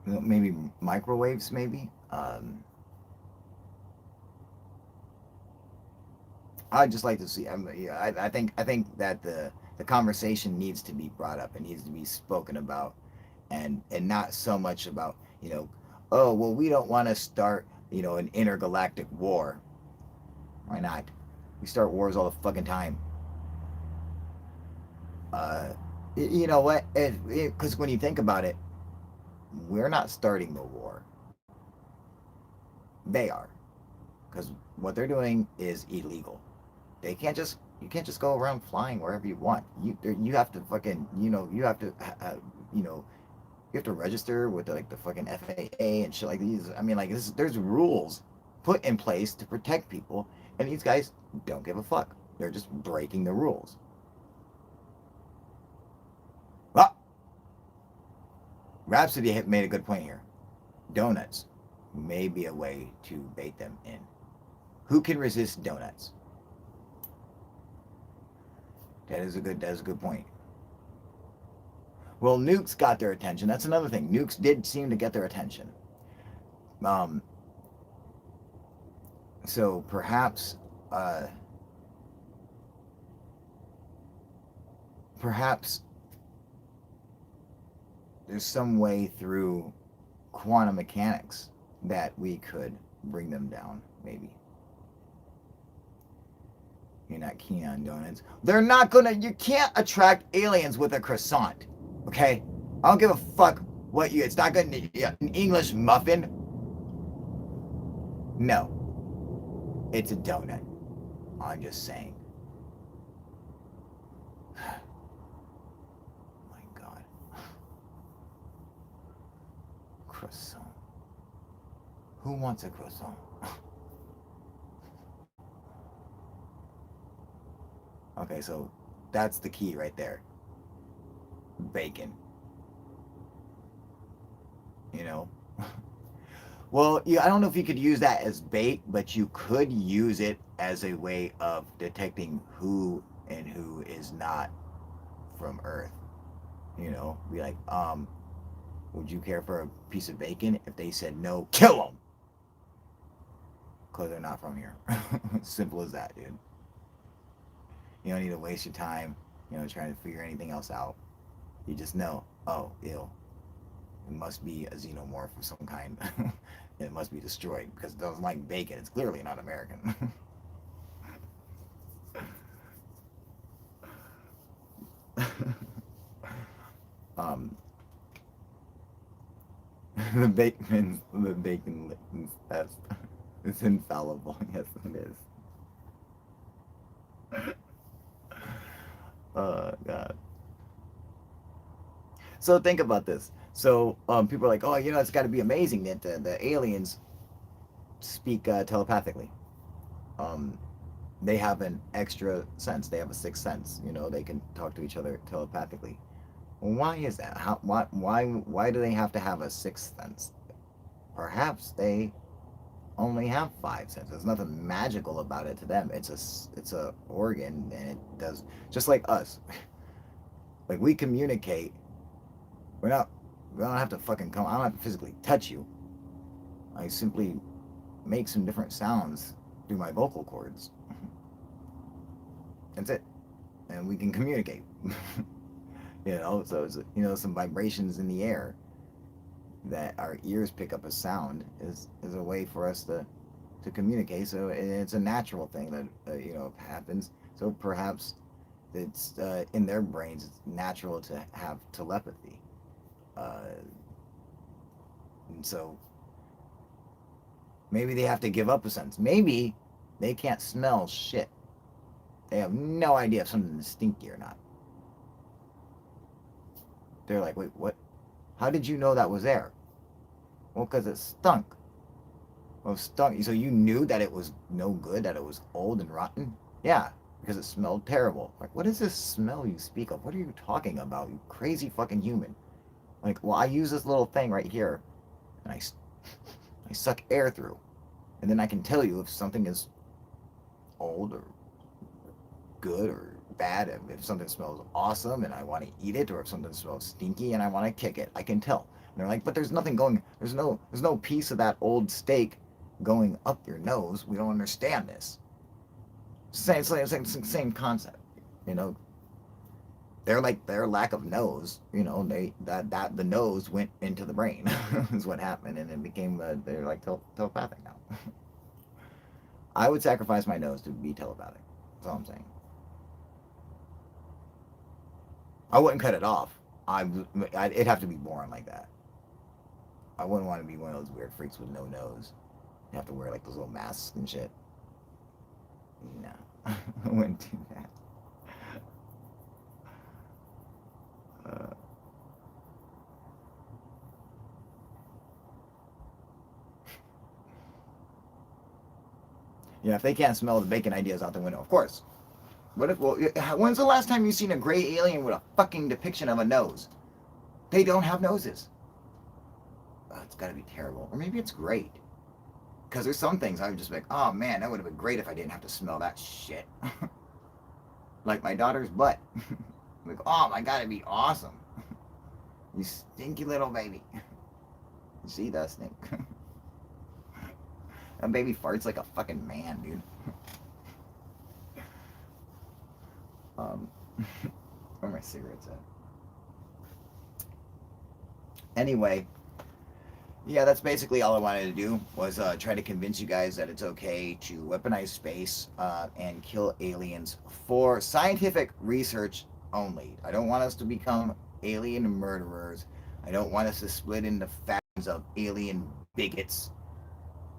Maybe microwaves, maybe. I'd just like to see. I think that the conversation needs to be brought up. It needs to be spoken about, and not so much about, oh well, we don't want to start, an intergalactic war. Why not? We start wars all the fucking time. Uh, you know what? Because when you think about it, we're not starting the war. They are, because what they're doing is illegal. You can't just go around flying wherever you want. You have to fucking, you have to register with like the fucking FAA and shit like these. I mean, like there's rules put in place to protect people, and these guys don't give a fuck. They're just breaking the rules. Well, Rhapsody made a good point here. Donuts may be a way to bait them in. Who can resist donuts? That is a good point. Well, nukes got their attention. That's another thing. Nukes did seem to get their attention. Um, so uh, perhaps there's some way through quantum mechanics that we could bring them down. Maybe. You're not keen on donuts. They're not gonna. You can't attract aliens with a croissant. Okay? I don't give a fuck what you. It's not gonna. An English muffin? No. It's a donut. I'm just saying. croissant. Who wants a croissant? Okay, so that's the key right there. Bacon. You know? Well, yeah, I don't know if you could use that as bait, but you could use it as a way of detecting who and who is not from Earth. You know, be like, would you care for a piece of bacon? If they said no, kill them, because they're not from here. Simple as that, dude. You don't need to waste your time, trying to figure anything else out. You just know, oh, ew, it must be a xenomorph of some kind. It must be destroyed because it doesn't like bacon. It's clearly not American. um, the bacon litmus test. It's infallible. Yes, it is. Oh God. So think about this. So people are like, oh, it's got to be amazing that the aliens speak telepathically. Um, they have an extra sense. They have a sixth sense. They can talk to each other telepathically. Why is that? Why do they have to have a sixth sense? Perhaps they only have five senses. There's nothing magical about it to them. It's a organ, and it does just like us. Like we communicate. We're not. We don't have to fucking come. I don't have to physically touch you. I simply make some different sounds through my vocal cords. That's it, and we can communicate. So it's some vibrations in the air that our ears pick up as sound is a way for us to communicate. So it's a natural thing that happens. So perhaps it's in their brains it's natural to have telepathy. And so maybe they have to give up a sense. Maybe they can't smell shit. They have no idea if something's stinky or not. They're like, wait, what? How did you know that was there? Well, because it stunk. Well, stunk. So you knew that it was no good, that it was old and rotten? Yeah, because it smelled terrible. Like, what is this smell you speak of? What are you talking about, you crazy fucking human? Like, well, I use this little thing right here, and I suck air through. And then I can tell you if something is old or good or bad, if something smells awesome and I want to eat it, or if something smells stinky and I want to kick it. I can tell. And they're like, but there's nothing going, there's no piece of that old steak going up your nose. We don't understand this. Same concept, you know. They're like their lack of nose, that the nose went into the brain is what happened, and it became they're like telepathic now. I would sacrifice my nose to be telepathic. That's all I'm saying. I wouldn't cut it off. It'd have to be born like that. I wouldn't want to be one of those weird freaks with no nose. You have to wear like those little masks and shit. No, I wouldn't do that. Uh, if they can't smell the bacon ideas out the window, of course. What if? Well, when's the last time you've seen a gray alien with a fucking depiction of a nose? They don't have noses. Oh, it's got to be terrible, or maybe it's great. Because there's some things I would just be like, oh man, that would have been great if I didn't have to smell that shit. Like my daughter's butt. Like, oh my god, it'd be awesome. You stinky little baby. You see that stink? That baby farts like a fucking man, dude. Where are my cigarettes at? Anyway, yeah, that's basically all I wanted to do was try to convince you guys that it's okay to weaponize space and kill aliens for scientific research only. I don't want us to become alien murderers. I don't want us to split into factions of alien bigots.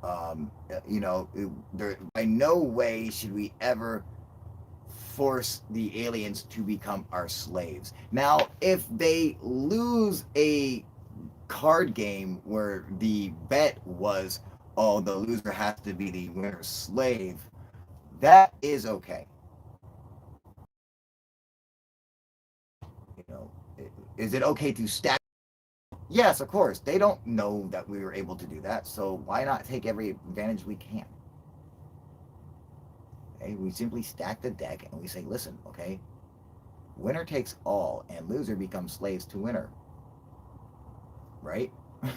There, by no way should we ever force the aliens to become our slaves. Now, if they lose a card game where the bet was, oh, the loser has to be the winner's slave, that is okay. You know, is it okay to stack? Yes, of course. They don't know that we were able to do that, so why not take every advantage we can? Okay? We simply stack the deck and we say, listen, okay, winner takes all, and loser becomes slaves to winner, right? And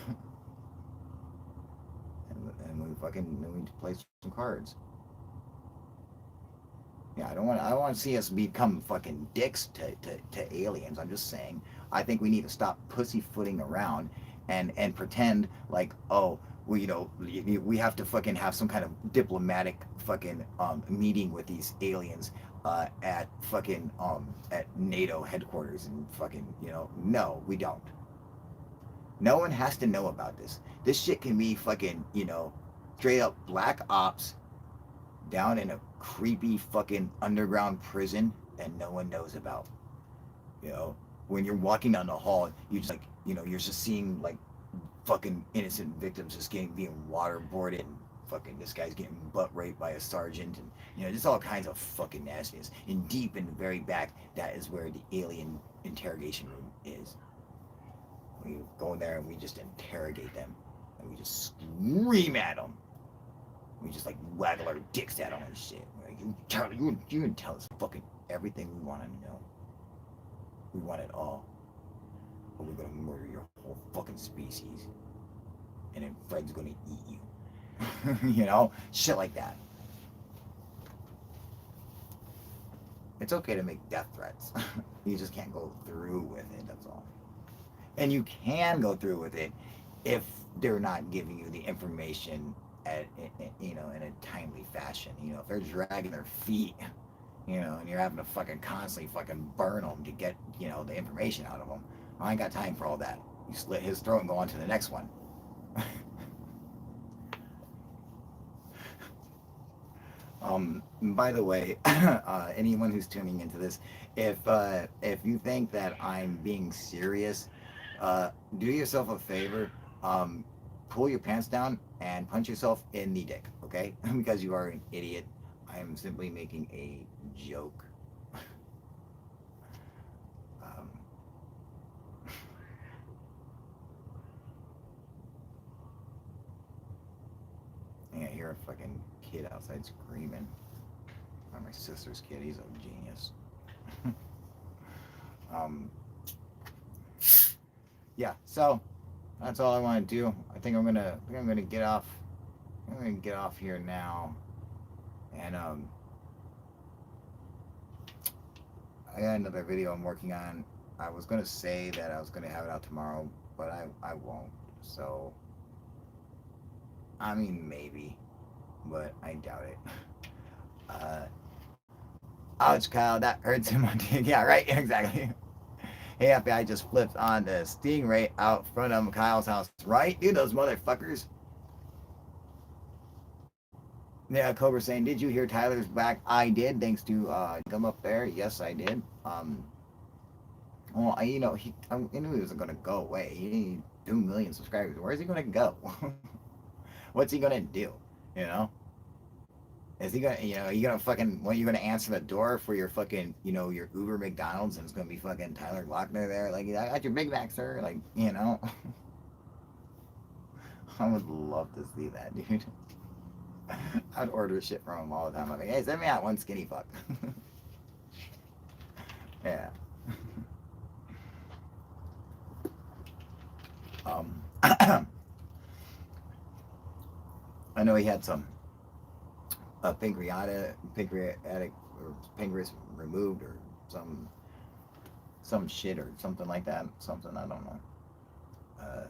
we fucking then we play some cards. Yeah, I don't want to see us become fucking dicks to aliens. I'm just saying I think we need to stop pussyfooting around and pretend like, oh, we, we have to fucking have some kind of diplomatic fucking meeting with these aliens at fucking at NATO headquarters and fucking, no, we don't. No one has to know about this. This shit can be fucking, straight up black ops down in a creepy fucking underground prison that no one knows about. You know, when you're walking down the hall, you just like, you're just seeing like fucking innocent victims just being waterboarded, and fucking this guy's getting butt raped by a sergeant, and just all kinds of fucking nastiness. And deep in the very back, that is where the alien interrogation room is. We go in there and we just interrogate them, and we just scream at them. We just like waggle our dicks at them and shit. Like, you can tell us fucking everything we want to know. We want it all. But we're gonna murder your whole fucking species. And then Fred's gonna eat you. Shit like that. It's okay to make death threats. You just can't go through with it, that's all. And you can go through with it if they're not giving you the information in a timely fashion. If they're dragging their feet, and you're having to fucking constantly fucking burn them to get, the information out of them. I ain't got time for all that. You slit his throat and go on to the next one. By the way, anyone who's tuning into this, if you think that I'm being serious, do yourself a favor. Pull your pants down and punch yourself in the dick, okay? Because you are an idiot. I am simply making a joke. um, yeah, I hear a fucking kid outside screaming. Or my sister's kid, he's a genius. um, yeah, so that's all I want to do. I'm gonna get off. I'm gonna get off here now, and I got another video I'm working on. I was gonna say that I was gonna have it out tomorrow, but I won't. So I mean maybe, but I doubt it. Uh, Ouch, Kyle, that hurts in my dick. Yeah, right, exactly. Hey, FBI just flipped on the Stingray out front of Kyle's house, right? Dude, those motherfuckers. Yeah, Cobra saying, did you hear Tyler's back? I did, thanks to come up there. Yes, I did. Well, I knew he wasn't gonna go away. He need 2 million subscribers. Where's he gonna go? What's he gonna do? You know? Is he gonna, you gonna fucking, when you gonna answer the door for your fucking, your Uber McDonald's, and it's gonna be fucking Tyler Glockner there? Like, I got your Big Mac, sir. Like, I would love to see that, dude. I'd order shit from him all the time. I'm like, hey, send me out one skinny fuck. Yeah. I know he had some pancreatic or pancreas removed or some shit or something like that. Something I don't know. Uh,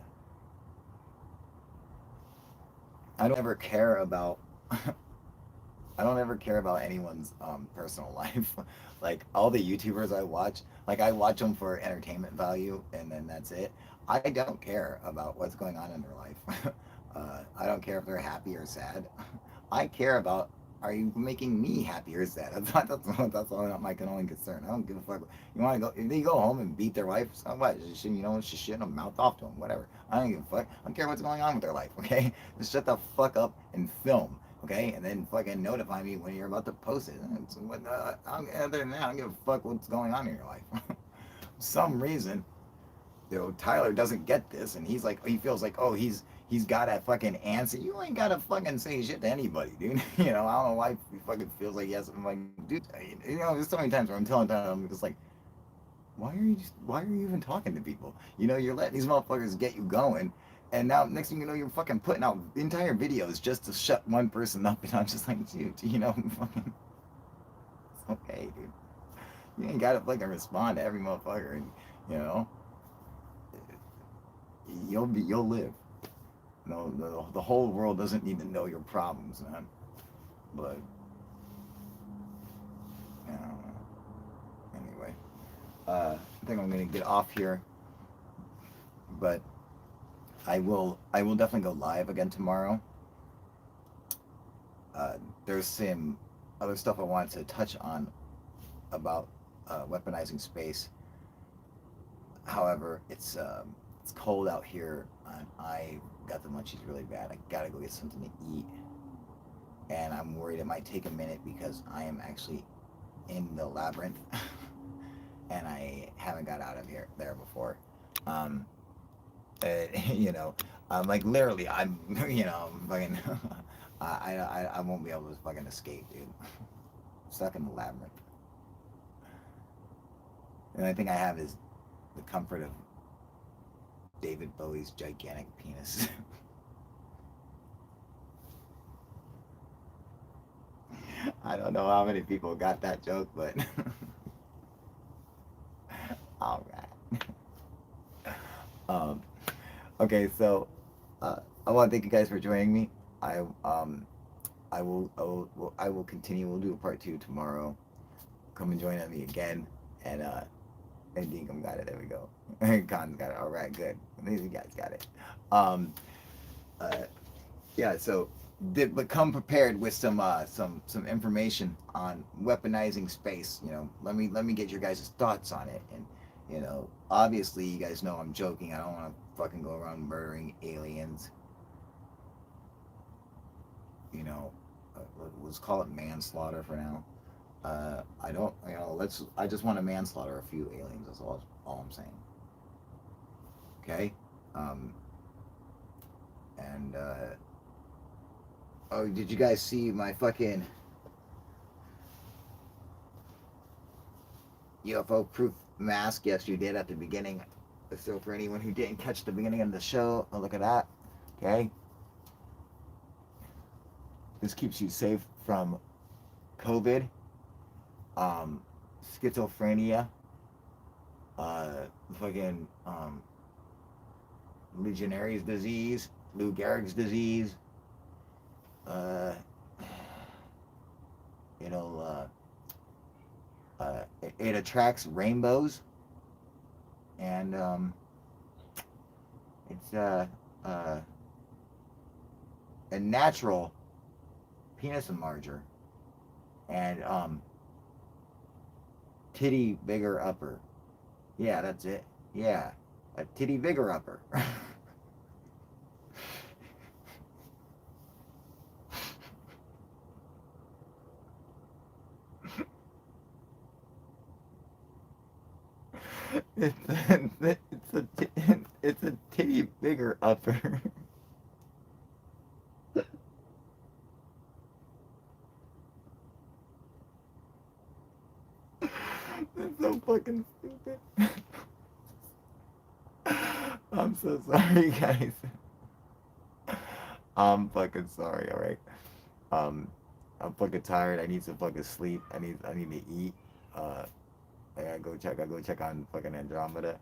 I don't ever care about. I don't ever care about anyone's personal life. Like all the YouTubers I watch, like I watch them for entertainment value, and then that's it. I don't care about what's going on in their life. I don't care if they're happy or sad. I care about are you making me happier? Is that that's all my only concern. I don't give a fuck. You want to go? If they go home and beat their wife, so what? Just, you know, just shit them mouth off to them, whatever. I don't give a fuck. I don't care what's going on with their life. Okay, just shut the fuck up and film. Okay, and then fucking notify me when you're about to post it. Other than that, I don't give a fuck what's going on in your life. For some reason, Tyler doesn't get this, and he's like, he feels like, oh, he's got to fucking answer. You ain't got to fucking say shit to anybody, dude. You know, I don't know why he fucking feels like he has to, like, dude, you know, there's so many times where I'm telling him, just like, why are you even talking to people? You know, you're letting these motherfuckers get you going, and now next thing you know, you're fucking putting out entire videos just to shut one person up, and I'm just like, dude, you know, fucking, it's okay, dude. You ain't gotta fucking respond to every motherfucker, and you know, you'll live. No, the whole world doesn't need to know your problems, man. But I don't know. Anyway, I think I'm gonna get off here, but I will definitely go live again tomorrow. There's some other stuff I wanted to touch on about weaponizing space. However, it's cold out here, and I got the munchies really bad. I gotta go get something to eat, and I'm worried it might take a minute because I am actually in the labyrinth, and I haven't got out of here there before. Um, you know, like literally, I'm you know, fucking, I won't be able to fucking escape, dude. Stuck in the labyrinth. The only thing I have is the comfort of David Bowie's gigantic penis. I don't know how many people got that joke, but all right. Um, okay, so I want to thank you guys for joining me. I um I will continue. We'll do a part two tomorrow. Come and join me again, and Dinkum got it. There we go. Khan's got it. All right, good. These guys got it. Um, uh, yeah. So, but come prepared with some information on weaponizing space. You know, let me get your guys' thoughts on it. And you know, obviously, you guys know I'm joking. I don't want to fucking go around murdering aliens. You know, let's call it manslaughter for now. I don't, you know, I just want to manslaughter a few aliens. That's all I'm saying. Okay. Um, and oh, did you guys see my fucking UFO proof mask? Yes, you did at the beginning. So for anyone who didn't catch the beginning of the show, oh, look at that. Okay. This keeps you safe from COVID, um, schizophrenia, uh, fucking Legionnaire's disease, Lou Gehrig's disease. Uh, you know, it attracts rainbows, and it's uh, a natural penis enlarger, and titty bigger upper. Yeah, that's it. Yeah, a titty bigger upper. It's a titty bigger upper. That's so fucking stupid. I'm so sorry, guys. I'm fucking sorry. All right. Um, I'm fucking tired. I need some fucking sleep. I need to eat. Uh, I gotta go check. I go check on fucking Andromeda.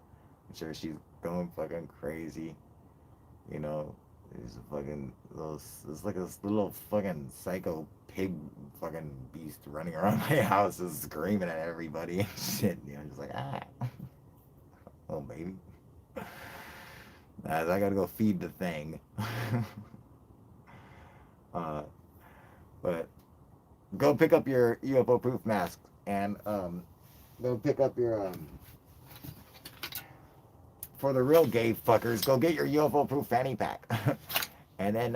I'm sure she's going fucking crazy. You know, there's a fucking little. It's like this little fucking psycho pig fucking beast running around my house, just screaming at everybody and shit. You know, just like oh baby. As I gotta go feed the thing. uh, but go pick up your UFO proof mask and go pick up your for the real gay fuckers, go get your UFO proof fanny pack. And then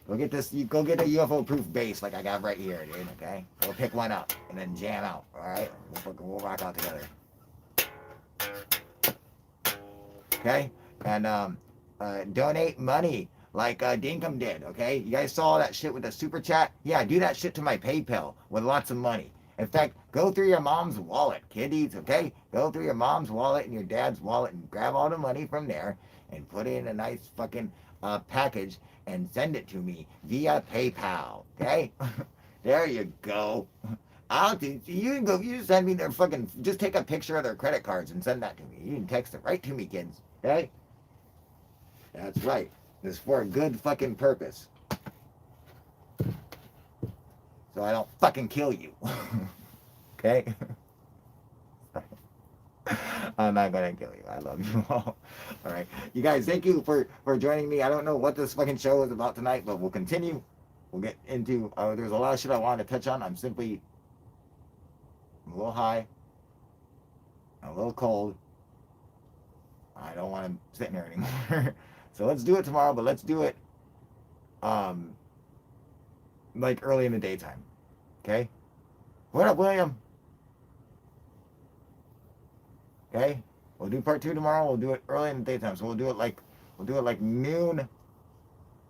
go get this. You go get a UFO proof base like I got right here, dude. Okay, go pick one up and then jam out. All right, we'll rock out together. Okay, and donate money like Dinkum did. Okay, you guys saw that shit with the super chat? Yeah, do that shit to my PayPal with lots of money. In fact, go through your mom's wallet, kiddies. Okay, go through your mom's wallet and your dad's wallet and grab all the money from there and put it in a nice fucking package and send it to me via PayPal. Okay, there you go. I'll do. You can go. You send me their fucking. Just take a picture of their credit cards and send that to me. You can text it right to me, kids. Okay. That's right. It's for a good fucking purpose. So I don't fucking kill you. Okay? I'm not gonna kill you. I love you all. All right. You guys, thank you for joining me. I don't know what this fucking show is about tonight, but we'll continue. We'll get into there's a lot of shit I wanted to touch on. I'm a little high, a little cold. I don't want to sit in here anymore. So let's do it tomorrow, but let's do it like early in the daytime. Okay? What up, William? Okay? We'll do part 2 tomorrow. We'll do it early in the daytime. So we'll do it like noon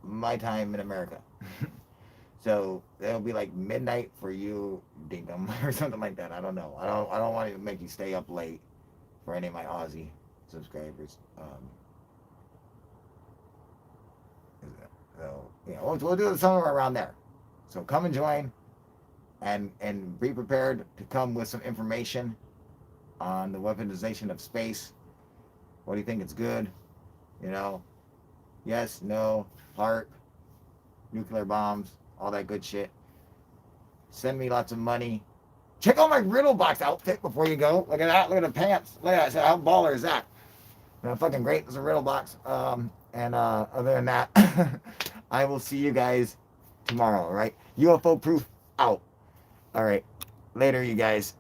my time in America. So it'll be like midnight for you, Dinkum, or something like that. I don't know. I don't want to make you stay up late for any of my Aussie subscribers. So yeah, we'll do it somewhere around there. So come and join, and be prepared to come with some information on the weaponization of space. What do you think? It's good? You know, yes, no, heart, nuclear bombs, all that good shit. Send me lots of money. Check out my riddle box outfit before you go. Look at that. Look at the pants. Look at that. How baller is that? Fucking great. It's a riddle box. And other than that, I will see you guys tomorrow. All right. UFO proof out. All right. Later, you guys.